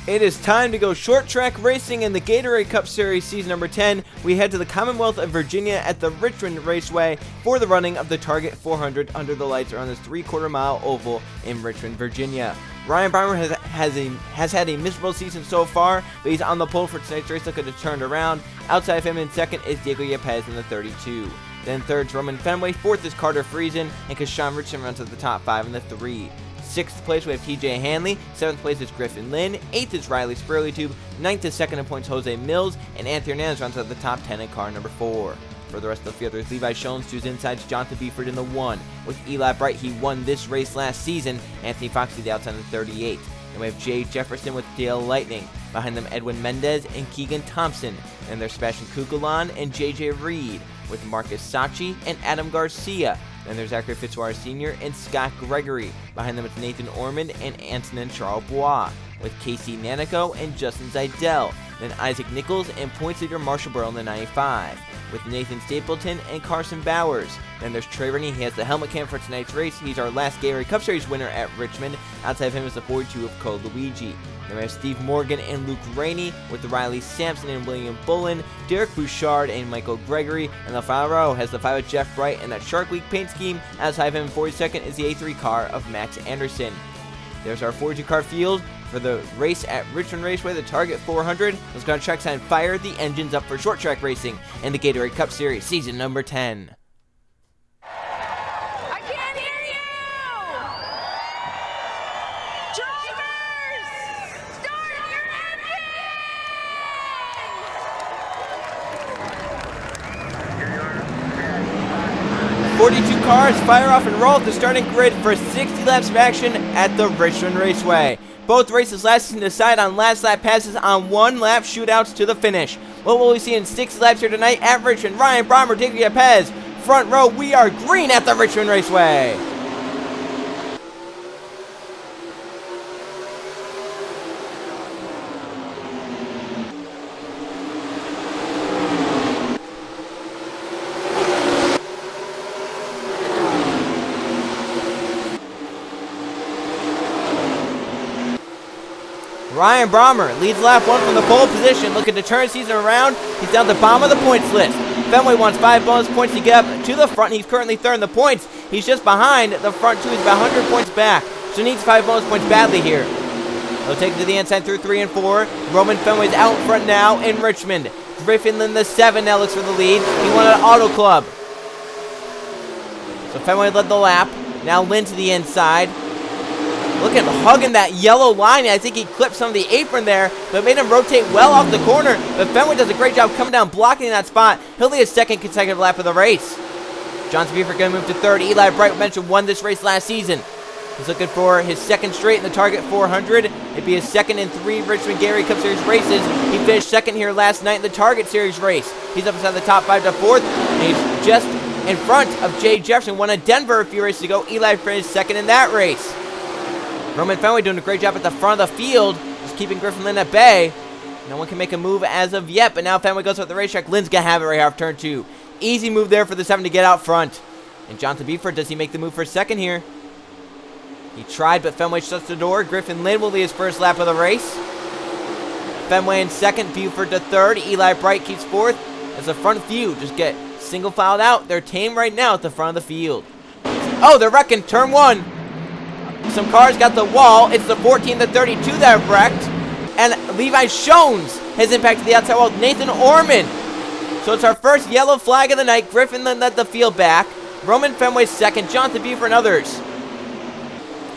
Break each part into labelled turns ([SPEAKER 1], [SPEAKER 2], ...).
[SPEAKER 1] It is time to go short track racing in the Gatorade Cup Series season number 10. We head to the Commonwealth of Virginia at the Richmond Raceway for the running of the Target 400 under the lights around this 3/4 mile oval in Richmond, Virginia. Ryan Breimer has had a miserable season so far, but he's on the pole for tonight's race, looking to turn it around. Outside of him in second is Diego Yepes in the 32. Then third's Roman Fenway, fourth is Carter Friesen, and Kashawn Richardson runs at the top 5 in the 3. Sixth place we have TJ Hanley, seventh place is Griffin Lynn, eighth is Riley Spurleytube, ninth is second in points Jose Mills, and Anthony Hernandez runs at the top 10 in car number 4. For the rest of the field, there's Levi Schoens to his insides, Jonathan Beeford in the 1. With Eli Bright, he won this race last season. Anthony Fox to the outside in the 38. Then we have Jay Jefferson with Dale Lightning. Behind them, Edwin Mendez and Keegan Thompson. And there's Sebastian Kukulon and JJ Reed with Marcus Sachi and Adam Garcia. Then there's Zachary Fitzwater Sr. and Scott Gregory. Behind them, it's Nathan Ormond and Antonin Charles-Bois with Casey Nanico and Justin Zeidel. Then Isaac Nichols and points leader Marshall Burrow in the 95. With Nathan Stapleton and Carson Bowers. Then there's Trey Rennie. He has the helmet cam for tonight's race. He's our last Gatorade Cup Series winner at Richmond. Outside of him is the 42 of Cole Luigi. Then we have Steve Morgan and Luke Rainey with the Riley Sampson and William Bullen, Derek Bouchard and Michael Gregory. And the final row has the 5 of Jeff Bright and that Shark Week paint scheme. Outside of him in 42nd is the A3 car of Max Anderson. There's our 42 car field for the race at Richmond Raceway, the Target 400. Let's go on track sign, fire the engines up for short track racing in the Gatorade Cup Series, season number 10.
[SPEAKER 2] I can't hear you! Drivers! Start your engine!
[SPEAKER 1] 42 cars fire off and roll at the starting grid for 60 laps of action at the Richmond Raceway. Both races last season decide on last lap passes on one-lap shootouts to the finish. What will we see in 60 laps here tonight at Richmond? Ryan Breimer, Diego Yepes, front row, we are green at the Richmond Raceway. Ryan Breimer leads lap 1 from the pole position, looking to turn season around. He's down the bottom of the points list. Fenway wants 5 bonus points to get up to the front. He's currently third in the points. He's just behind the front 2. He's about 100 points back, so needs 5 bonus points badly here. They'll take it to the inside through 3 and 4. Roman Fenway's out in front now in Richmond. Griffin Lynn, the 7, now looks for the lead. He won at Auto Club. So Fenway led the lap. Now Lynn to the inside. Look at him hugging that yellow line. I think he clipped some of the apron there, but made him rotate well off the corner. But Fenway does a great job coming down, blocking that spot. He'll lead his second consecutive lap of the race. Johnson Beaver going to move to third. Eli Bright mentioned won this race last season. He's looking for his second straight in the Target 400. It'd be his second in 3 Richmond Gatorade Cup Series races. He finished second here last night in the Target Series race. He's up inside the top 5 to 4th, and he's just in front of Jay Jefferson. Won at Denver a few races ago. Eli finished second in that race. Roman Fenway doing a great job at the front of the field, just keeping Griffin Lynn at bay. No one can make a move as of yet, but now Fenway goes up the racetrack. Lynn's going to have it right here off turn 2. Easy move there for the 7 to get out front. And Jonathan Beeford, does he make the move for second here? He tried, but Fenway shuts the door. Griffin Lynn will lead his first lap of the race. Fenway in second, Buford to third. Eli Bright keeps fourth. As the front few just get single filed out. They're tame right now at the front of the field. Oh, they're wrecking turn 1. Some cars got the wall. It's the 14 to 32 that have wrecked. And Levi Schoens has impacted the outside wall. Nathan Ormond. So it's our first yellow flag of the night. Griffin Lynn led the field back. Roman Fenway second. Jonathan Beaver and others.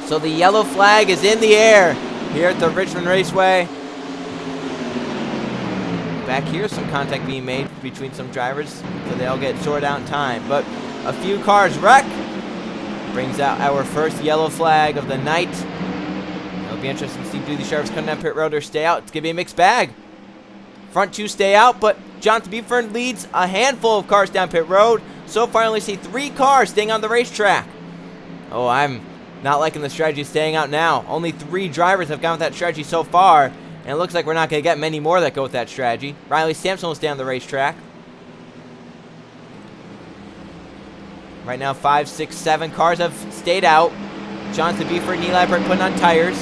[SPEAKER 1] So the yellow flag is in the air here at the Richmond Raceway. Back here, some contact being made between some drivers, so they all get sorted out in time. But a few cars wreck. Brings out our first yellow flag of the night. It'll be interesting to see do the Sheriffs come down pit road or stay out. It's going to be a mixed bag. Front 2 stay out, but Jonathan Beeford leads a handful of cars down pit road. So far, I only see 3 cars staying on the racetrack. Oh, I'm not liking the strategy staying out now. Only 3 drivers have gone with that strategy so far, and it looks like we're not going to get many more that go with that strategy. Riley Sampson will stay on the racetrack. Right now, 5, 6, 7 cars have stayed out. Jonathan Beeford and Eli Bright putting on tires.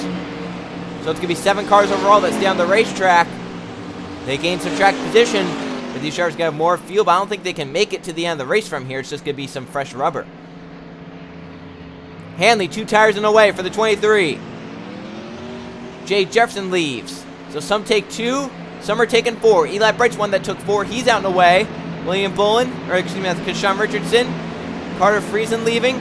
[SPEAKER 1] So it's going to be 7 cars overall that stay on the racetrack. They gain some track position, but these drivers got more fuel, but I don't think they can make it to the end of the race from here. It's just going to be some fresh rubber. Hanley, 2 tires in the way for the 23. Jay Jefferson leaves. So some take 2, some are taking 4. Eli Bright's one that took 4. He's out and away. William Bullen, or excuse me, that's Keshawn Richardson. Carter Friesen leaving.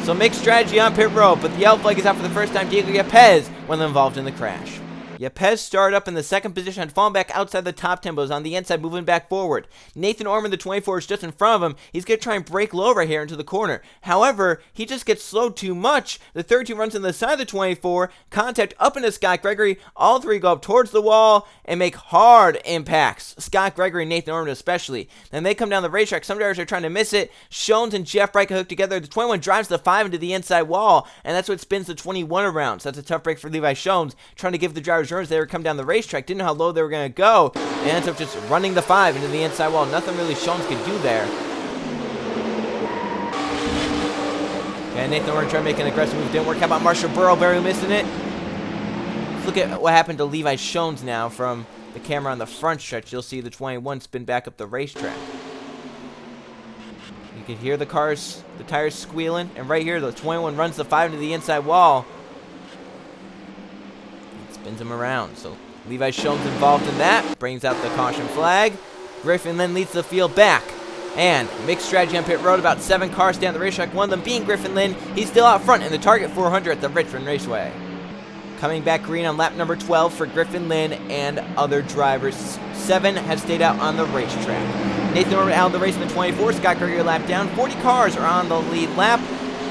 [SPEAKER 1] So mixed strategy on pit road, but the yellow flag is out for the first time. Diego Yepez, one involved in the crash. Yepez started up in the second position and fallen back outside the top 10, but was on the inside moving back forward. Nathan Orman, the 24, is just in front of him. He's going to try and break low right here into the corner. However, he just gets slowed too much. The 32 runs on the side of the 24, contact up into Scott Gregory. All 3 go up towards the wall and make hard impacts. Scott Gregory and Nathan Orman especially. Then they come down the racetrack. Some drivers are trying to miss it. Shones and Jeff Bright hook together. The 21 drives the 5 into the inside wall, and that's what spins the 21 around. So that's a tough break for Levi Shones, trying to give the drivers runs. They were coming down the racetrack, didn't know how low they were going to go, and ends up just running the 5 into the inside wall. Nothing really Shones could do there. And Nathan Orman trying to make an aggressive move. Didn't work. How about Marshall Burrow? Barely missing it. Let's look at what happened to Levi Shones now from the camera on the front stretch. You'll see the 21 spin back up the racetrack. You can hear the tires squealing, and right here the 21 runs the 5 into the inside wall. Spins him around. So Levi Shones involved in that. Brings out the caution flag. Griffin Lynn leads the field back. And mixed strategy on pit road. About 7 cars down the racetrack. One of them being Griffin Lynn. He's still out front in the target 400 at the Richmond Raceway. Coming back green on lap number 12 for Griffin Lynn and other drivers. 7 have stayed out on the racetrack. Nathan Orman out of the race in the 24. Scott Gregory lap down. 40 cars are on the lead lap.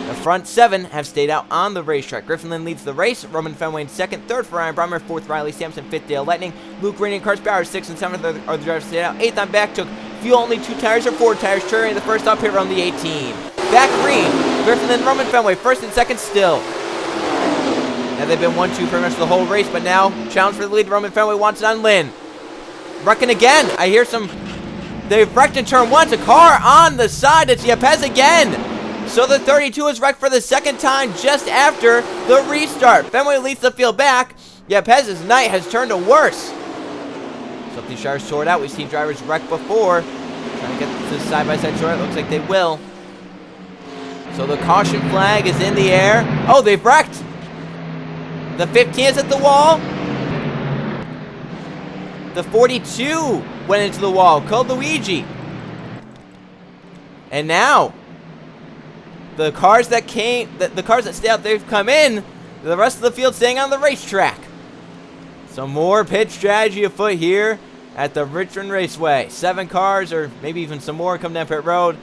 [SPEAKER 1] The front 7 have stayed out on the racetrack. Griffin Lynn leads the race. Roman Fenway in second. Third for Ryan Brommer. Fourth, Riley Sampson. Fifth, Dale Lightning. Luke Rainey and Cars Bauer. 6th and 7th are the drivers stayed out. 8th on back took fuel only 2 tires or 4 tires. Trey the first up here around the 18. Back green. Griffin Lynn, Roman Fenway. First and second still. Now they've been 1-2 pretty much the whole race, but now challenge for the lead. Roman Fenway wants it on Lynn. Wrecking again. I hear some. They've wrecked in turn 1. A car on the side. It's Yepez again. So the 32 is wrecked for the second time just after the restart. Fenway leads the field back. Yepez's night has turned to worse. So if these drivers sort out, we've seen drivers wreck before. Trying to get this side-by-side short. It looks like they will. So the caution flag is in the air. Oh, they've wrecked. The 15 is at the wall. The 42 went into the wall. Called Luigi. And now the cars that stay out, they've come in. The rest of the field staying on the racetrack. Some more pit strategy afoot here at the Richmond Raceway. 7 cars, or maybe even some more, come down pit road.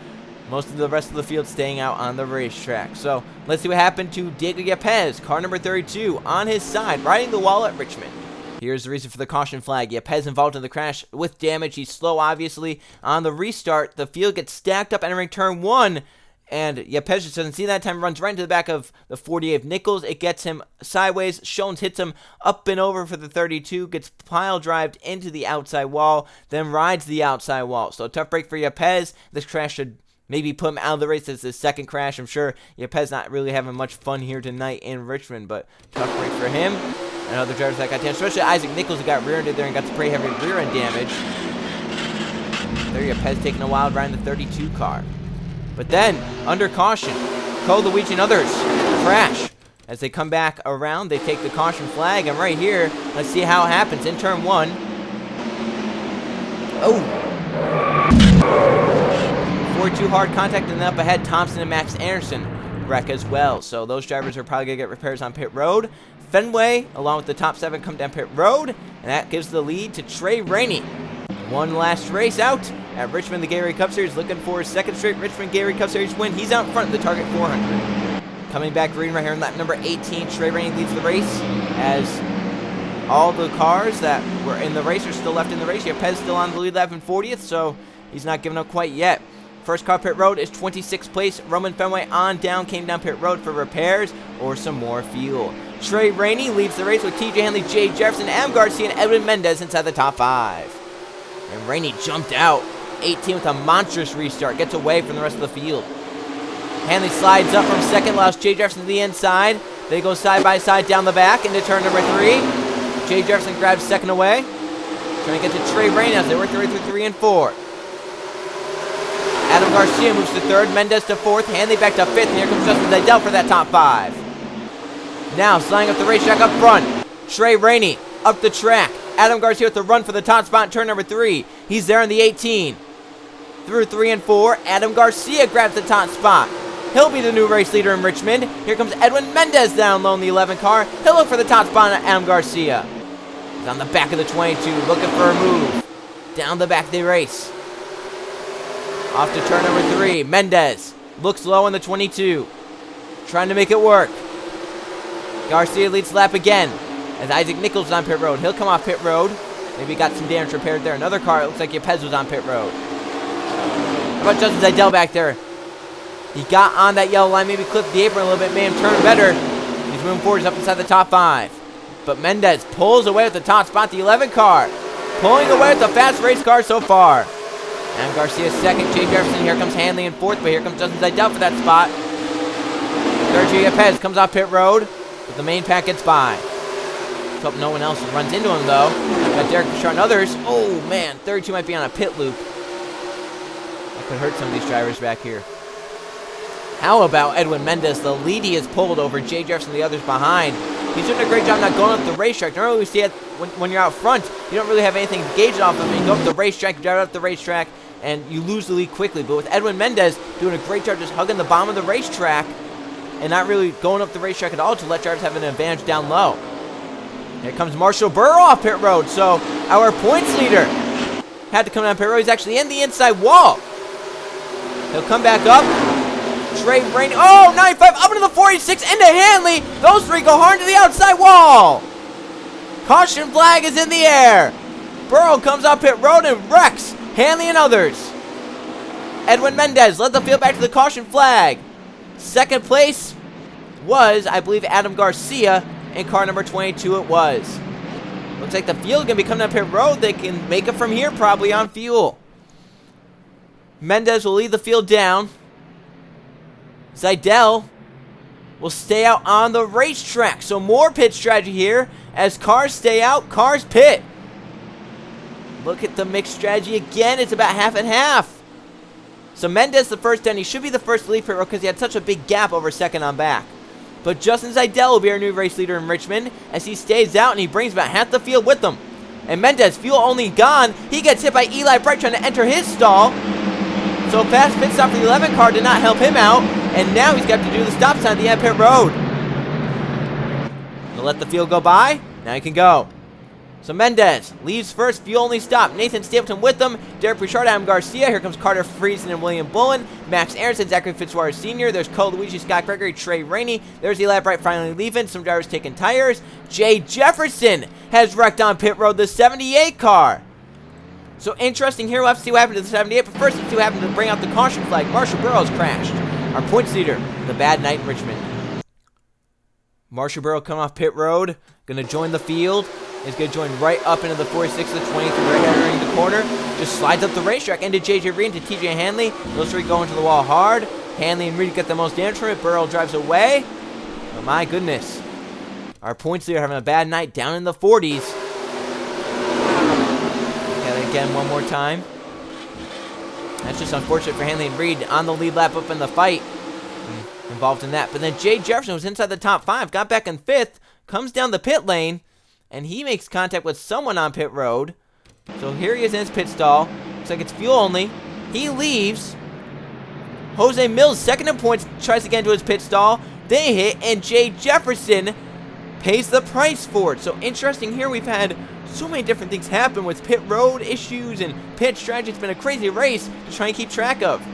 [SPEAKER 1] Most of the rest of the field staying out on the racetrack. So let's see what happened to Diego Yepez, car number 32, on his side, riding the wall at Richmond. Here's the reason for the caution flag. Yepez involved in the crash with damage. He's slow, obviously. On the restart, the field gets stacked up entering turn 1. And Yepez just doesn't see that time, runs right into the back of the 48 of Nichols. It gets him sideways. Shones hits him up and over for the 32. Gets pile drived into the outside wall. Then rides the outside wall. So tough break for Yepez. This crash should maybe put him out of the race. It's his second crash. I'm sure Yepez not really having much fun here tonight in Richmond. But tough break for him. And other drivers that got damaged. Especially Isaac Nichols, who got rear-ended there and got some pretty heavy rear-end damage. There Yepez taking a wild ride in the 32 car. But then, under caution, Cole, Luigi, and others crash. As they come back around, they take the caution flag. And right here, let's see how it happens in turn 1. Oh. 4-2 hard contact, and up ahead, Thompson and Max Anderson wreck as well. So those drivers are probably going to get repairs on pit road. Fenway, along with the top 7, come down pit road. And that gives the lead to Trey Rainey. One last race out at Richmond, the Gatorade Cup Series, looking for his second straight Richmond Gatorade Cup Series win. He's out front in the target 400. Coming back green right here in lap number 18, Trey Rainey leads the race as all the cars that were in the race are still left in the race. Yepez still on the lead lap in 40th, so he's not giving up quite yet. First car pit road is 26th place. Roman Fenway on down, came down pit road for repairs or some more fuel. Trey Rainey leads the race with TJ Hanley, Jay Jefferson, Adam Garcia, and Edwin Mendez inside the top 5. And Rainey jumped out. 18 with a monstrous restart. Gets away from the rest of the field. Hanley slides up from second. Allows Jay Jefferson to the inside. They go side by side down the back into turn number 3. Jay Jefferson grabs second away. Trying to get to Trey Rainey as they work their way through 3 and 4. Adam Garcia moves to 3rd, Mendez to 4th, Hanley back to 5th, and here comes Justin Zidell for that top 5. Now, sliding up the racetrack up front, Trey Rainey up the track. Adam Garcia with the run for the top spot in turn number 3. He's there in the 18. Through 3 and 4, Adam Garcia grabs the top spot. He'll be the new race leader in Richmond. Here comes Edwin Mendez down low in the 11 car. He'll look for the top spot on Adam Garcia. He's on the back of the 22, looking for a move. Down the back they race. Off to turn number 3. Mendez looks low in the 22. Trying to make it work. Garcia leads lap again as Isaac Nichols is on pit road. He'll come off pit road. Maybe got some damage repaired there. Another car, it looks like Yepez was on pit road. How about Justin Zidell back there? He got on that yellow line, maybe clipped the apron a little bit, made him turn better. He's moving forward, he's up inside the top 5. But Mendez pulls away with the top spot, the 11 car. Pulling away with the fast race car so far. And Garcia 2nd, Jay Jefferson, here comes Hanley in 4th, but here comes Justin Zidell for that spot. 3rd, Jay Yepez comes off pit road, but the main pack gets by. Let's hope no one else runs into him, though. Got Derek Bouchard and others. Oh, man, 32 might be on a pit loop. That could hurt some of these drivers back here. How about Edwin Mendez? The lead he has pulled over Jay Jefferson and the others behind. He's doing a great job not going up the racetrack. Normally we see it when you're out front, you don't really have anything to gauge off of. You go up the racetrack, you drive up the racetrack, and you lose the lead quickly. But with Edwin Mendez doing a great job just hugging the bottom of the racetrack and not really going up the racetrack at all to let drivers have an advantage down low. Here comes Marshall Burr off pit road. So our points leader had to come down pit road. He's actually in the inside wall. He'll come back up. Trey Rainey, oh, 95, up into the 46, into Hanley. Those 3 go hard to the outside wall. Caution flag is in the air. Burrow comes up pit road and wrecks Hanley and others. Edwin Mendez led the field back to the caution flag. 2nd place was, I believe, Adam Garcia in car number 22 it was. Looks like the field going to be coming up pit road. They can make it from here probably on fuel. Mendez will lead the field down. Zidell will stay out on the racetrack. So more pit strategy here as cars stay out, cars pit. Look at the mixed strategy again. It's about half and half. So Mendez the first down. He should be the first to leave pit road because he had such a big gap over 2nd on back. But Justin Zidell will be our new race leader in Richmond as he stays out and he brings about half the field with him. And Mendez, fuel only gone. He gets hit by Eli Bright trying to enter his stall. So fast pit stop for the 11 car did not help him out. And now he's got to do the stop sign at the end of pit road. He'll let the field go by. Now he can go. So Mendez leaves first, fuel only stop. Nathan Stapleton with them. Derek Bouchard, Adam Garcia. Here comes Carter Friesen and William Bullen. Max Aronson, Zachary Fitzwater Sr. There's Cole Luigi, Scott Gregory, Trey Rainey. There's Eli Bright finally leaving. Some drivers taking tires. Jay Jefferson has wrecked on pit road, the 78 car. So interesting here. We'll have to see what happened to the 78. But first, let's see what happened to bring out the caution flag. Marshall Burrows crashed. Our points leader, the bad night in Richmond. Marshall Burrow coming off pit road. Going to join the field. He's going to join right up into the 46 to the 23 right entering the corner. Just slides up the racetrack into J.J. Reed, into T.J. Hanley. Those 3 go into the wall hard. Hanley and Reed get the most damage from it. Burrow drives away. Oh my goodness. Our points leader having a bad night down in the 40s. Got it again one more time. That's just unfortunate for Hanley and Reed on the lead lap up in the fight. Involved in that. But then Jay Jefferson was inside the top 5, got back in 5th, comes down the pit lane, and he makes contact with someone on pit road. So here he is in his pit stall. Looks like it's fuel only. He leaves. Jose Mills, 2nd in points, tries to get into his pit stall. They hit, and Jay Jefferson pays the price for it. So interesting here, we've had so many different things happen with pit road issues and pit strategy. It's been a crazy race to try and keep track of.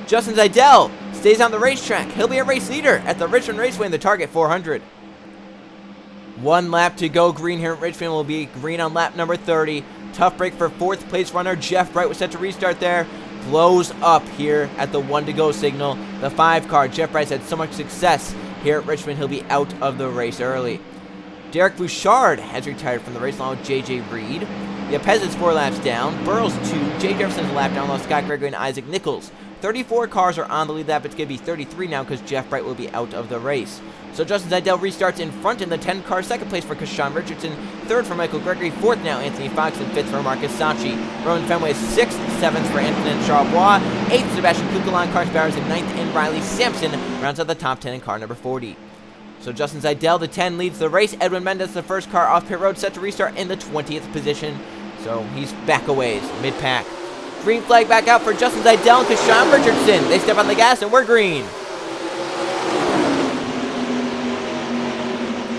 [SPEAKER 1] Justin Zidell stays on the racetrack. He'll be a race leader at the Richmond Raceway in the Target 400. 1 lap to go. Green here at Richmond will be green on lap number 30. Tough break for 4th place runner Jeff Bright was set to restart there. Blows up here at the 1 to go signal. The 5 car, Jeff Bright's had so much success here at Richmond, he'll be out of the race early. Derek Bouchard has retired from the race along with J.J. Reed. Yepez is 4 laps down. Burrows 2. Jay Jefferson's a lap down. Lost Scott Gregory and Isaac Nichols 34 cars are on the lead lap. It's going to be 33 now because Jeff Bright will be out of the race. So Justin Seidel restarts in front in the 10-car, second place for Kashawn Richardson, third for Michael Gregory, fourth now Anthony Fox, and fifth for Marcus Sachi. Roman Fenway is sixth, seventh for Antonin Charbois, eighth Sebastian Kukulon, Carson Bowers, and ninth in Riley Sampson rounds out the top 10 in car number 40. So Justin Seidel, the 10, leads the race. Edwin Mendez, the first car off pit road, set to restart in the 20th position. So he's back a ways, mid-pack. Green flag back out for Justin Seidel and Kashawn Richardson. They step on the gas and we're green.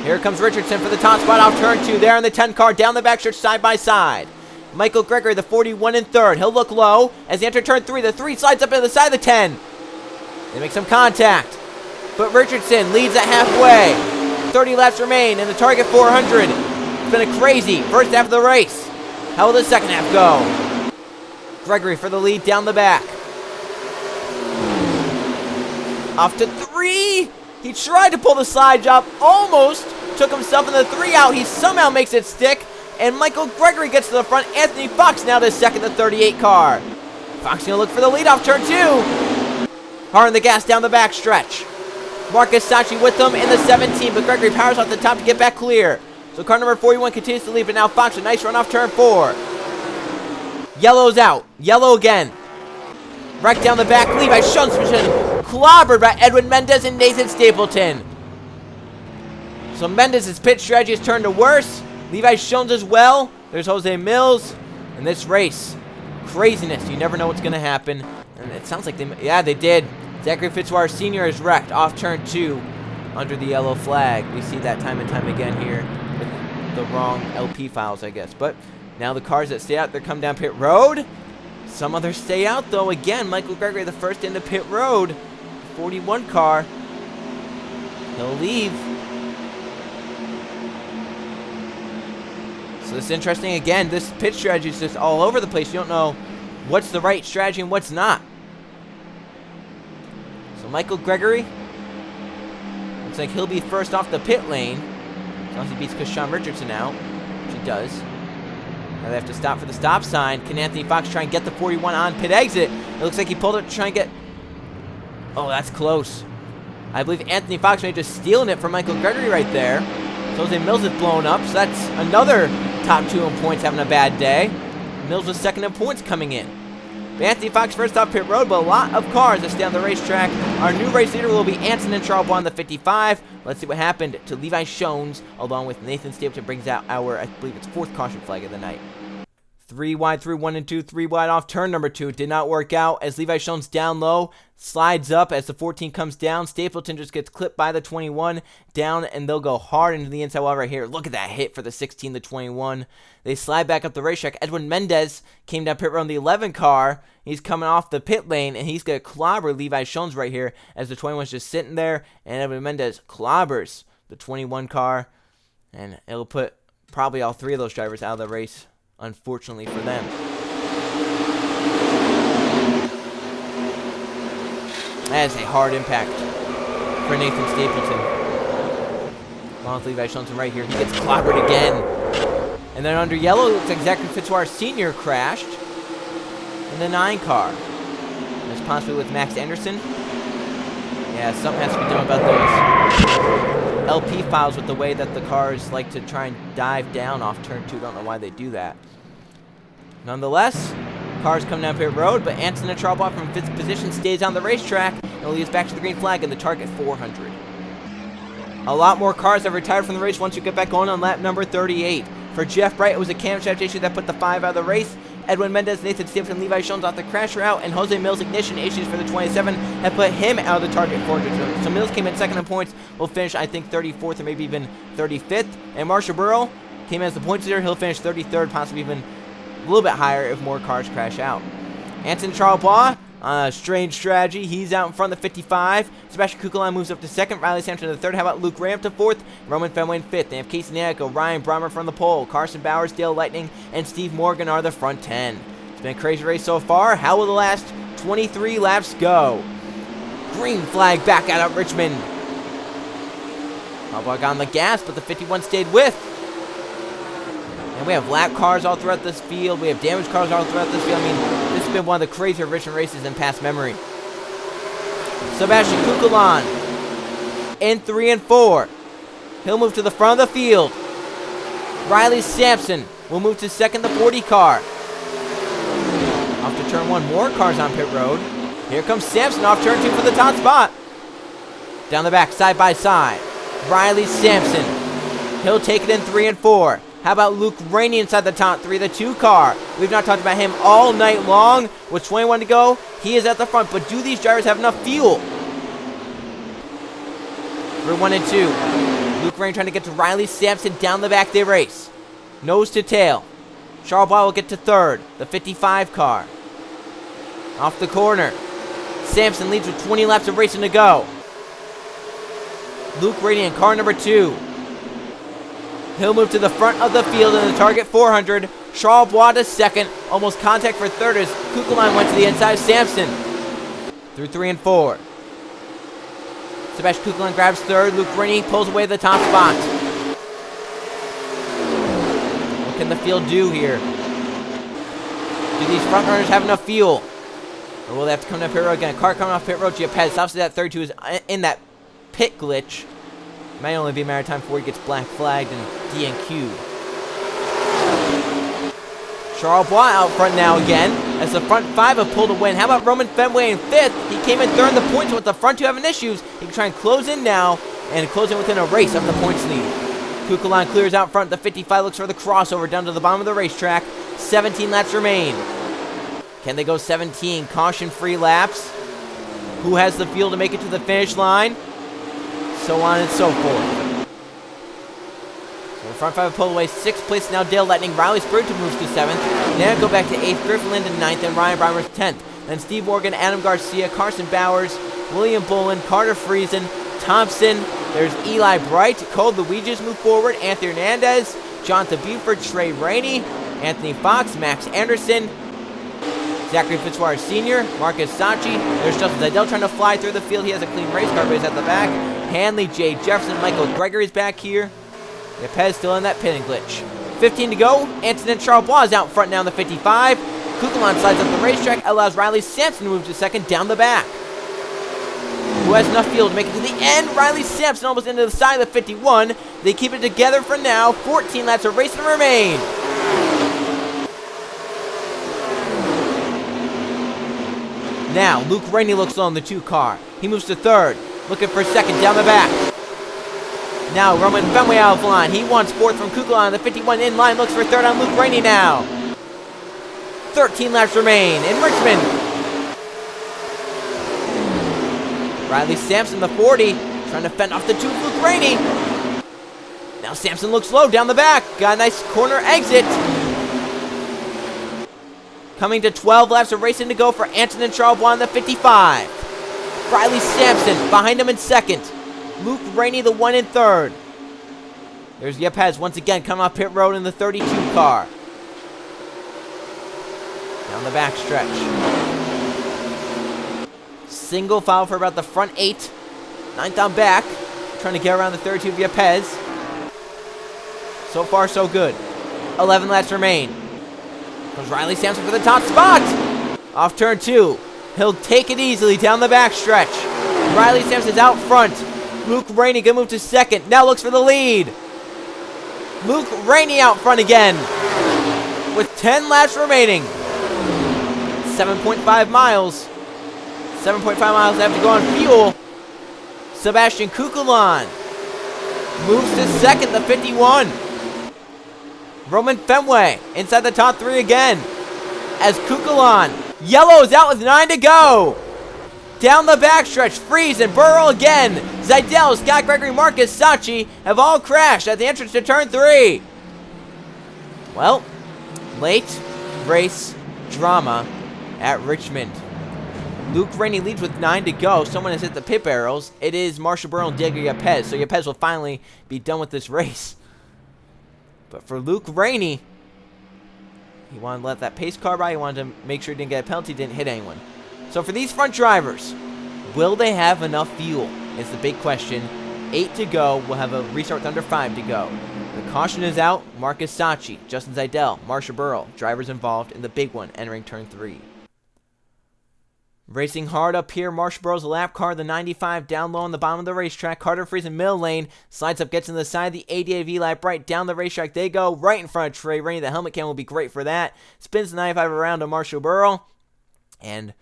[SPEAKER 1] Here comes Richardson for the top spot off turn 2. There in the 10 car, down the backstretch side by side. Michael Gregory, the 41 in third. He'll look low as they enter turn 3. The 3 slides up into the side of the 10. They make some contact. But Richardson leads at halfway. 30 laps remain in the target 400. It's been a crazy first half of the race. How will the second half go? Gregory for the lead down the back. Off to 3. He tried to pull the slide job. Almost took himself in the 3 out. He somehow makes it stick. And Michael Gregory gets to the front. Anthony Fox now the second, the 38 car. Fox going to look for the lead off turn 2. Hard on the gas down the back stretch. Marcus Sachi with them in the 17, but Gregory powers off the top to get back clear. So car number 41 continues to lead, but now Fox a nice run off turn 4. Yellow's out. Yellow again. Right down the back. Levi Schoenspischen clobbered by Edwin Mendez and Nathan Stapleton. So Mendez's pit strategy has turned to worse. Levi Schoens as well. There's Jose Mills. And this race, craziness. You never know what's going to happen. And it sounds like they did. Zachary Fitzwater Sr. is wrecked off turn 2 under the yellow flag. We see that time and time again here with the wrong LP files, I guess. But now the cars that stay out, they come down pit road. Some others stay out, though. Again, Michael Gregory, the first into pit road. 41 car. He'll leave. So this is interesting. Again, this pit strategy is just all over the place. You don't know what's the right strategy and what's not. So Michael Gregory, looks like he'll be first off the pit lane. As long as he beats Kashawn Richardson out, which he does. Now they have to stop for the stop sign. Can Anthony Fox try and get the 41 on pit exit? It looks like he pulled it to try and get... Oh, that's close. I believe Anthony Fox may just stealing it from Michael Gregory right there. So Jose Mills is blown up, so that's another top 2 in points having a bad day. Mills was second in points coming in. But Anthony Fox first off pit road, but a lot of cars that stay on the racetrack. Our new race leader will be Antonin Charbois on the 55. Let's see what happened to Levi Schoens, along with Nathan Stapleton, brings out our, I believe it's 4th caution flag of the night. 3 wide through 1 and 2, 3 wide off turn number 2. Did not work out as Levi Schoens down low, slides up as the 14 comes down. Stapleton just gets clipped by the 21 down, and they'll go hard into the inside wall right here. Look at that hit for the 16, the 21. They slide back up the racetrack. Edwin Mendez came down pit road in the 11 car. He's coming off the pit lane, and he's going to clobber Levi Schoens right here as the 21's just sitting there, and Edwin Mendez clobbers the 21 car, and it'll put probably all 3 of those drivers out of the race, unfortunately for them. That is a hard impact for Nathan Stapleton. Along with Levi Schoens right here. He gets clobbered again. And then under yellow, it looks like Zachary Fitzwater Sr. crashed in the 9 car. That's possibly with Max Anderson. Yeah, something has to be done about those LP files with the way that the cars like to try and dive down off turn 2. Don't know why they do that. Nonetheless, cars come down pit road, but Antonin Charbois from 5th position stays on the racetrack and leads back to the green flag in the target 400. A lot more cars have retired from the race once you get back going on lap number 38. For Jeff Bright, it was a camshaft issue that put the 5 out of the race. Edwin Mendez, Nathan Stapleton, Levi Schoens off the crash route, and Jose Mills' ignition issues for the 27 have put him out of the target 400. So Mills came in second in points, will finish, I think, 34th or maybe even 35th. And Marshall Burrow came in as the points leader. He'll finish 33rd, possibly even a little bit higher if more cars crash out. Antonin Charbois, strange strategy. He's out in front of the 55. Sebastian Kukulon moves up to 2nd. Riley Sampson to the 3rd. How about Luke Ram to 4th? Roman Fenway in 5th. They have Casey Nanico, Ryan Brommer from the pole. Carson Bowers, Dale Lightning, and Steve Morgan are the front 10. It's been a crazy race so far. How will the last 23 laps go? Green flag back out of Richmond. Charbois got on the gas, but the 51 stayed with. And we have lap cars all throughout this field. We have damaged cars all throughout this field. I mean, this has been one of the crazier Richmond races in past memory. Sebastian Kukulon in 3 and 4. He'll move to the front of the field. Riley Sampson will move to second, the 40 car. Off to turn 1, more cars on pit road. Here comes Sampson off turn 2 for the top spot. Down the back, side by side. Riley Sampson. He'll take it in 3 and 4. How about Luke Rainey inside the top 3, the 2 car? We've not talked about him all night long. With 21 to go, he is at the front. But do these drivers have enough fuel? Through 1 and 2. Luke Rainey trying to get to Riley Sampson. Down the back they race. Nose to tail. Charles Bois will get to third, the 55 car. Off the corner. Sampson leads with 20 laps of racing to go. Luke Rainey in car number 2. He'll move to the front of the field in the target 400. Charles Bois to second. Almost contact for third as Kukulon went to the inside of Sampson. Through 3 and 4. Sebastian Kukulon grabs third. Luke Rainey pulls away the top spot. What can the field do here? Do these front runners have enough fuel? Or will they have to come down pit road again? Car coming off pit road. Giapez obviously that 32 is in that pit glitch. May only be a matter of time before he gets black flagged and DNQ'd. Charles Bois out front now again, as the front 5 have pulled a win. How about Roman Fenway in 5th? He came in third in the points, with the front 2 having issues. He can try and close in now, and close in within a race of the points lead. Kukulon clears out front. The 55 looks for the crossover down to the bottom of the racetrack. 17 laps remain. Can they go 17 caution-free laps? Who has the fuel to make it to the finish line? So on and so forth. So the front 5 pull away. 6th place now Dale Lightning. Riley Spurgeon moves to 7th. Then go back to 8th. Griffin Linden 9th. And Ryan Brimers 10th. Then Steve Morgan, Adam Garcia, Carson Bowers, William Bolin, Carter Friesen, Thompson. There's Eli Bright. Cole Luigi's move forward. Anthony Hernandez, Jonathan Buford, Trey Rainey, Anthony Fox, Max Anderson, Zachary Fitzwater Sr., Marcus Sachi. There's Justin Zidell trying to fly through the field. He has a clean race car, but he's at the back. Hanley, Jay Jefferson, Michael Gregory's back here. Yepez still in that pitting glitch. 15 to go. Antonin Charles Bois is out front now in the 55. Kukulon slides up the racetrack, allows Riley Sampson to move to second down the back. Who has enough fuel to make it to the end? Riley Sampson almost into the side of the 51. They keep it together for now. 14 laps of racing remain. Now, Luke Rainey looks low in the 2 car. He moves to third, looking for second down the back. Now, Roman Fenway out of line. He wants 4th from Kukulon on the 51 in line. Looks for third on Luke Rainey now. 13 laps remain in Richmond. Riley Sampson, the 40, trying to fend off the 2 of Luke Rainey. Now Sampson looks low down the back. Got a nice corner exit. Coming to 12 laps of racing to go for Antonin Charles Bois in the 55. Riley Sampson behind him in second. Luke Rainey the 1 in third. There's Yepez once again coming off pit road in the 32 car. Down the back stretch. Single foul for about the front 8. 9th on back. Trying to get around the 32 of Yepez. So far, so good. 11 laps remain. Comes Riley Sampson for the top spot. Off turn 2. He'll take it easily down the back stretch. Riley Sampson's out front. Luke Rainey gonna move to second. Now looks for the lead. Luke Rainey out front again. With 10 laps remaining. 7.5 miles. 7.5 miles have to go on fuel. Sebastian Kukulon moves to second, the 51. Roman Fenway inside the top 3 again. As Kukulon, yellow is out with 9 to go. Down the backstretch, Freeze and Burrow again. Zidell, Scott Gregory, Marcus Sachi have all crashed at the entrance to turn 3. Well, late race drama at Richmond. Luke Rainey leads with 9 to go. Someone has hit the pit barrels. It is Marshall Burrow and Diego Yepez. So Yepez will finally be done with this race. But for Luke Rainey, he wanted to let that pace car by. He wanted to make sure he didn't get a penalty, didn't hit anyone. So for these front drivers, will they have enough fuel is the big question. 8 to go. We'll have a restart with under 5 to go. The caution is out. Marcus Sachi, Justin Zidell, Marshall Burrow, drivers involved in the big one entering turn 3. Racing hard up here, Marshall Burrow's lap car, the 95, down low on the bottom of the racetrack. Carter Freeze in middle lane, slides up, gets in the side of the ADAV lap right down the racetrack. They go right in front of Trey Rainey. The helmet cam will be great for that. Spins the 95 around to Marshall Burrow. And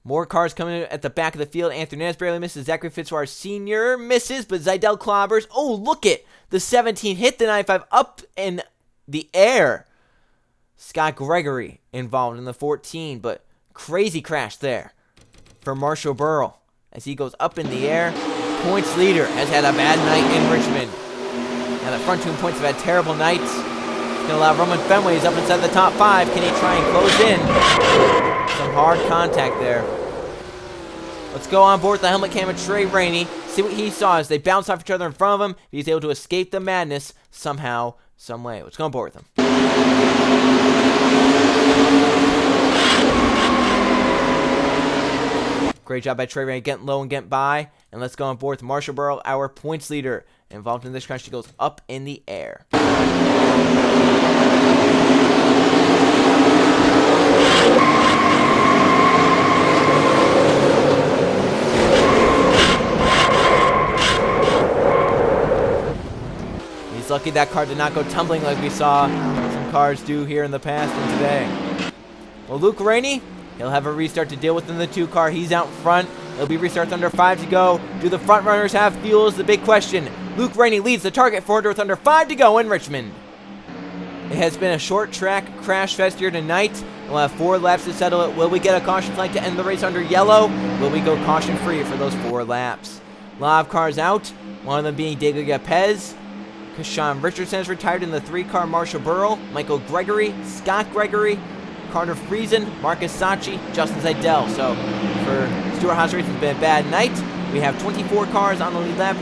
[SPEAKER 1] more cars coming in at the back of the field. Anthony Ness barely misses. Zachary Fitzwater Sr. misses, but Zidell clobbers. Oh, look it. The 17 hit the 95 up in the air. Scott Gregory involved in the 14, but crazy crash there for Marshall Burrow as he goes up in the air. Points leader has had a bad night in Richmond. Now the front two points have had terrible nights. It's going to allow Roman Fenway. He's up inside the top 5. Can he try and close in? Some hard contact there. Let's go on board with the helmet cam of Trey Rainey. See what he saw as they bounce off each other in front of him. He's able to escape the madness somehow, some way. Let's go on board with him. Great job by Trey Rainey getting low and getting by. And let's go on board with Marshall Burrow, our points leader. Involved in this crash, she goes up in the air. He's lucky that car did not go tumbling like we saw some cars do here in the past and today. Well, Luke Rainey, he'll have a restart to deal with in the 2 car. He's out front. It'll be restarts under 5 to go. Do the front runners have fuel is the big question. Luke Rainey leads the target 400 with under 5 to go in Richmond. It has been a short track crash fest here tonight. We'll have 4 laps to settle it. Will we get a caution flag to end the race under yellow? Will we go caution free for those 4 laps? A lot of cars out. One of them being Diego Pez. Kashawn Richardson is retired in the 3-car. Marshall Burrow, Michael Gregory, Scott Gregory, Carter Friesen, Marcus Sachi, Justin Zidell. So for Stuart Haas Racing, it's been a bad night. We have 24 cars on the lead lap.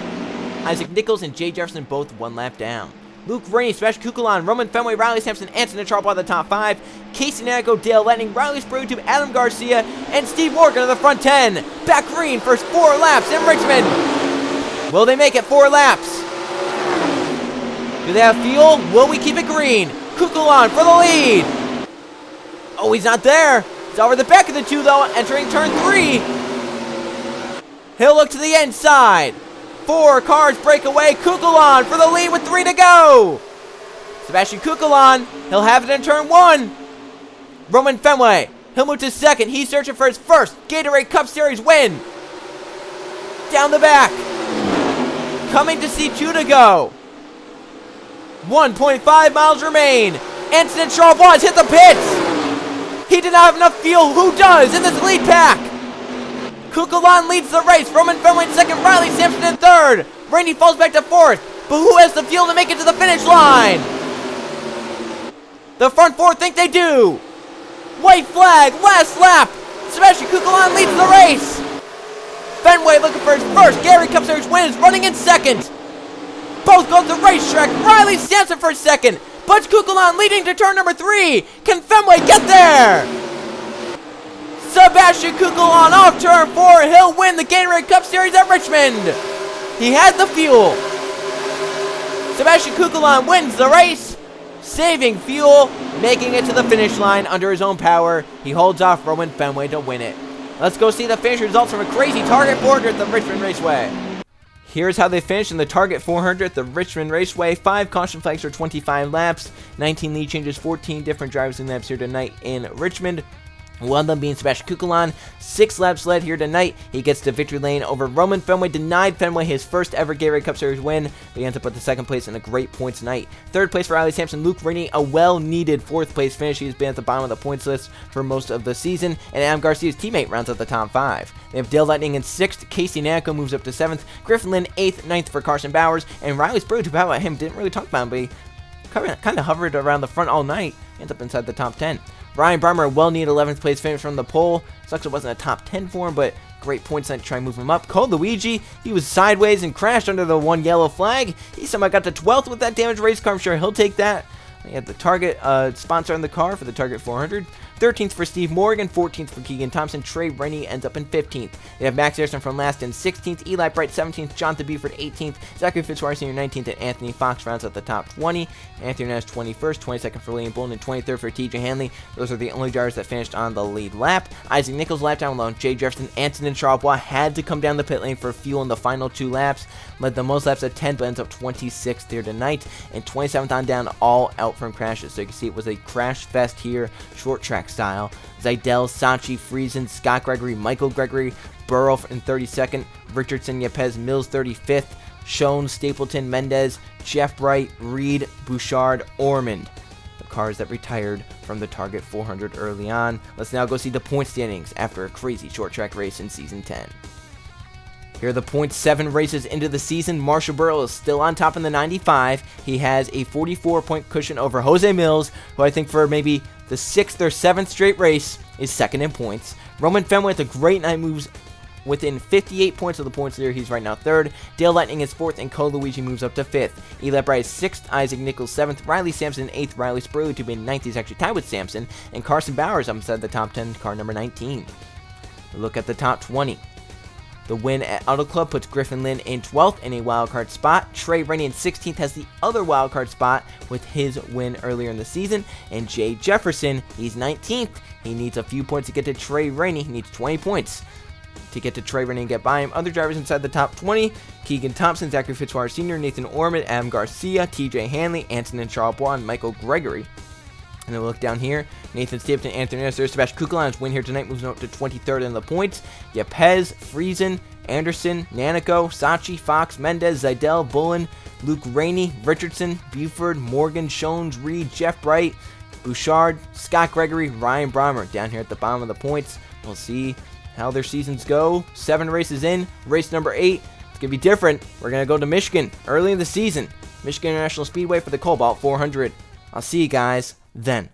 [SPEAKER 1] Isaac Nichols and Jay Jefferson both 1 lap down. Luke Rainey, Sebastian Kukulon, Roman Fenway, Riley Sampson, Anthony Charles are the top 5. Casey Nanico, Dale Letting, Riley Sprue, Adam Garcia, and Steve Morgan are the front 10. Back green, first 4 laps in Richmond. Will they make it 4 laps? Do they have fuel? Will we keep it green? Kukulon for the lead. Oh, he's not there. He's over the back of the 2, though, entering turn 3. He'll look to the inside. 4 cars break away. Kukulon for the lead with 3 to go. Sebastian Kukulon, he'll have it in turn 1. Roman Fenway, he'll move to 2nd. He's searching for his first Gatorade Cup Series win. Down the back. Coming to see 2 to go. 1.5 miles remain. Anthony Charles hit the pits. He did not have enough fuel. Who does in this lead pack? Kukulon leads the race. Roman Fenway in 2nd. Riley Sampson in 3rd. Rainey falls back to 4th. But who has the fuel to make it to the finish line? The front 4 think they do. White flag. Last lap. Sebastian Kukulon leads the race. Fenway looking for his first Gatorade Cup Series win is running in 2nd. Both go to the racetrack. Riley Sampson for 2nd. Butch Kukulon leading to turn number 3. Can Fenway get there? Sebastian Kukulon off turn 4. He'll win the Gatorade Cup Series at Richmond. He had the fuel. Sebastian Kukulon wins the race, saving fuel, making it to the finish line under his own power. He holds off Roman Fenway to win it. Let's go see the finish results from a crazy Target 400 at the Richmond Raceway. Here's how they finished in the Target 400 at the Richmond Raceway. 5 caution flags for 25 laps, 19 lead changes, 14 different drivers in laps here tonight in Richmond. One of them being Sebastian Kukulon. 6 laps led here tonight. He gets to victory lane over Roman Fenway. Denied Fenway his first ever Gatorade Cup Series win, but he ends up with the 2nd place in a great points night. 3rd place for Riley Sampson. Luke Rainey, a well-needed 4th place finish. He's been at the bottom of the points list for most of the season. And Adam Garcia's teammate rounds out the top 5. They have Dale Lightning in 6th. Casey Nanico moves up to 7th. Griffin Lynn 8th. 9th for Carson Bowers. And Riley Sprue, who about him, didn't really talk about him, but he kind of hovered around the front all night. Ends up inside the top 10. Ryan Barmer, well-needed 11th place finish from the pole. Sucks it wasn't a top 10 for him, but great points night to try and move him up. Cole Luigi, he was sideways and crashed under the 1 yellow flag. He somehow got to 12th with that damaged race car. I'm sure he'll take that. We have the Target sponsor on the car for the Target 400. 13th for Steve Morgan, 14th for Keegan Thompson. Trey Rennie ends up in 15th. They have Max Harrison from last in 16th, Eli Bright 17th, Jonathan Buford 18th, Zachary Fitzwater Sr. 19th, and Anthony Fox rounds out the top 20. Anthony Nash 21st, 22nd for Liam Bolden, and 23rd for TJ Hanley. Those are the only drivers that finished on the lead lap. Isaac Nichols lap down alone. Jay Jefferson, Anson, and Charles had to come down the pit lane for fuel in the final 2 laps. Led the most laps at 10, but ends up 26th here tonight, and 27th on down, all out from crashes. So you can see it was a crash fest here, short track style. Zidell, Sachi, Friesen, Scott Gregory, Michael Gregory, Burrow in 32nd, Richardson, Yepes, Mills 35th, Schoen, Stapleton, Mendez, Jeff Bright, Reed, Bouchard, Ormond. The cars that retired from the Target 400 early on. Let's now go see the point standings after a crazy short track race in Season 10. Here are the points 7 races into the season. Marshall Burrow is still on top in the 95. He has a 44-point cushion over Jose Mills, who I think for maybe the 6th or 7th straight race is second in points. Roman Fenway with a great night moves within 58 points of the points leader. He's right now 3rd. Dale Lightning is 4th, and Cole Luigi moves up to 5th. Eli Bright is 6th, Isaac Nichols 7th, Riley Sampson 8th, Riley Spurley to be 9th. He's actually tied with Sampson, and Carson Bowers up inside the top 10, car number 19. Look at the top 20. The win at Auto Club puts Griffin Lynn in 12th in a wildcard spot. Trey Rennie in 16th has the other wildcard spot with his win earlier in the season. And Jay Jefferson, he's 19th. He needs a few points to get to Trey Rennie. He needs 20 points to get to Trey Rennie and get by him. Other drivers inside the top 20, Keegan Thompson, Zachary Fitzwater Sr., Nathan Ormond, Adam Garcia, TJ Hanley, Anson and Charles Bois, and Michael Gregory. And then we look down here, Nathan Stapleton, Anthony Nestor, Sebastian Kukulon's win here tonight moves up to 23rd in the points. Yepes, Friesen, Anderson, Nanico, Sachi, Fox, Mendez, Zidell, Bullen, Luke Rainey, Richardson, Buford, Morgan, Shones, Reed, Jeff Bright, Bouchard, Scott Gregory, Ryan Brommer down here at the bottom of the points. We'll see how their seasons go. 7 races in, race number 8. It's going to be different. We're going to go to Michigan early in the season. Michigan International Speedway for the Cobalt 400. I'll see you guys then.